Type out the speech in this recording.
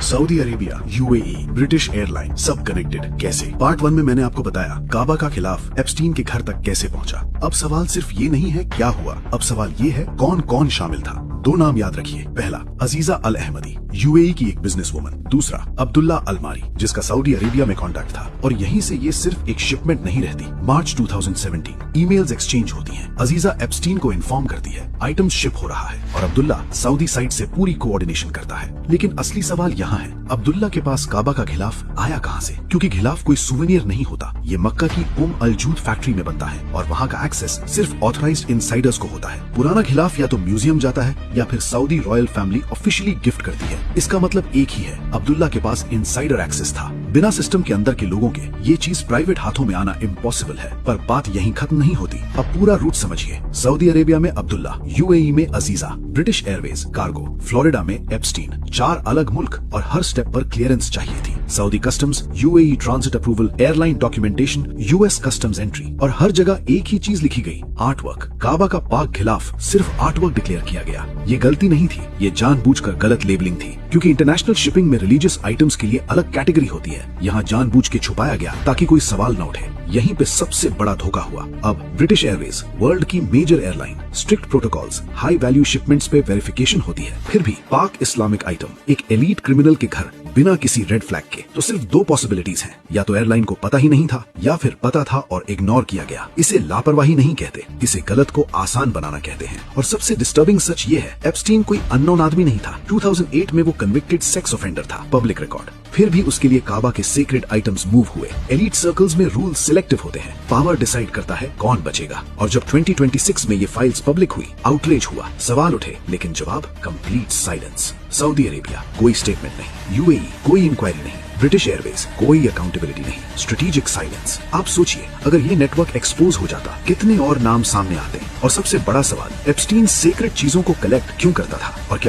Saudi Arabia, UAE, British airline सब connected कैसे। Part 1 में मैंने आपको बताया काबा का खिलाफ एप्स्टीन के घर तक कैसे पहुंचा। अब सवाल सिर्फ ये नहीं है क्या हुआ, अब सवाल ये है कौन कौन शामिल था। 2 नाम याद रखिए, पहला अजीजा अल अहमदी, यूएई की एक बिजनेस वुमन। दूसरा अब्दुल्ला अलमारी, जिसका सऊदी अरेबिया में कॉन्टैक्ट था और यहीं से ये सिर्फ एक शिपमेंट नहीं रहती। मार्च 2017 ईमेल्स एक्सचेंज होती हैं। अजीजा एप्स्टीन को इन्फॉर्म करती है आइटम शिप हो रहा है और अब्दुल्ला सऊदी साइड से पूरी कोऑर्डिनेशन करता है। लेकिन असली सवाल यहाँ है, अब्दुल्ला के पास काबा का खिलाफ आया कहाँ से? क्योंकि खिलाफ कोई सुवेनियर नहीं होता, ये मक्का की अल जूद फैक्ट्री में बनता है और वहाँ का एक्सेस सिर्फ ऑथराइज्ड इनसाइडर्स को होता है। पुराना खिलाफ या तो म्यूजियम जाता है या फिर Saudi royal family officially gift करती है। इसका मतलब एक ही है, अब्दुल्ला के पास इनसाइडर एक्सेस था। बिना सिस्टम के अंदर के लोगों के ये चीज प्राइवेट हाथों में आना इम्पॉसिबल है। पर बात यहीं खत्म नहीं होती, अब पूरा रूट समझिए। सऊदी अरेबिया में अब्दुल्ला, यूएई में अजीजा, ब्रिटिश एयरवेज कार्गो, फ्लोरिडा में एप्स्टीन। 4 अलग मुल्क और हर स्टेप पर क्लियरेंस चाहिए थी। Saudi customs, UAE transit approval, airline documentation, US customs entry और हर जगह एक ही चीज लिखी गई, आर्टवर्क। काबा का पाक खिलाफ सिर्फ आर्टवर्क डिक्लेयर किया गया। ये गलती नहीं थी, ये जानबूझकर गलत लेबलिंग थी, क्योंकि इंटरनेशनल शिपिंग में रिलीजियस आइटम्स के लिए अलग कैटेगरी होती है। यहाँ जानबूझ के छुपाया गया ताकि कोई सवाल न उठे। यहीं पे सबसे बड़ा धोखा हुआ। अब ब्रिटिश एयरवेज, वर्ल्ड की major airline, strict protocols, high value shipments पे वेरिफिकेशन होती है। फिर भी पाक इस्लामिक आइटम एक एलीट क्रिमिनल के घर बिना किसी रेड फ्लैग के। तो सिर्फ 2 पॉसिबिलिटीज हैं, या तो एयरलाइन को पता ही नहीं था या फिर पता था और इग्नोर किया गया। इसे लापरवाही नहीं कहते, इसे गलत को आसान बनाना कहते हैं। और सबसे डिस्टर्बिंग सच ये है, एप्स्टीन कोई अननोन आदमी नहीं था। 2008 में वो कन्विक्टेड सेक्स ऑफेंडर था, पब्लिक रिकॉर्ड। फिर भी उसके लिए काबा के सीक्रेट आइटम्स मूव हुए। एलीट सर्कल्स में रूल सिलेक्टिव होते हैं, पावर डिसाइड करता है कौन बचेगा। और जब 2026 में ये फाइल्स पब्लिक हुई, आउटरीच हुआ, सवाल उठे, लेकिन जवाब कंप्लीट साइलेंस। सऊदी अरेबिया कोई स्टेटमेंट नहीं, यूएई कोई इंक्वायरी नहीं, ब्रिटिश एयरवेज कोई अकाउंटेबिलिटी नहीं, स्ट्रेटेजिक साइलेंस। आप सोचिए अगर ये नेटवर्क एक्सपोज हो जाता, कितने और नाम सामने आते। और सबसे बड़ा सवाल, एप्स्टीन सीक्रेट चीजों को कलेक्ट क्यों करता था और क्या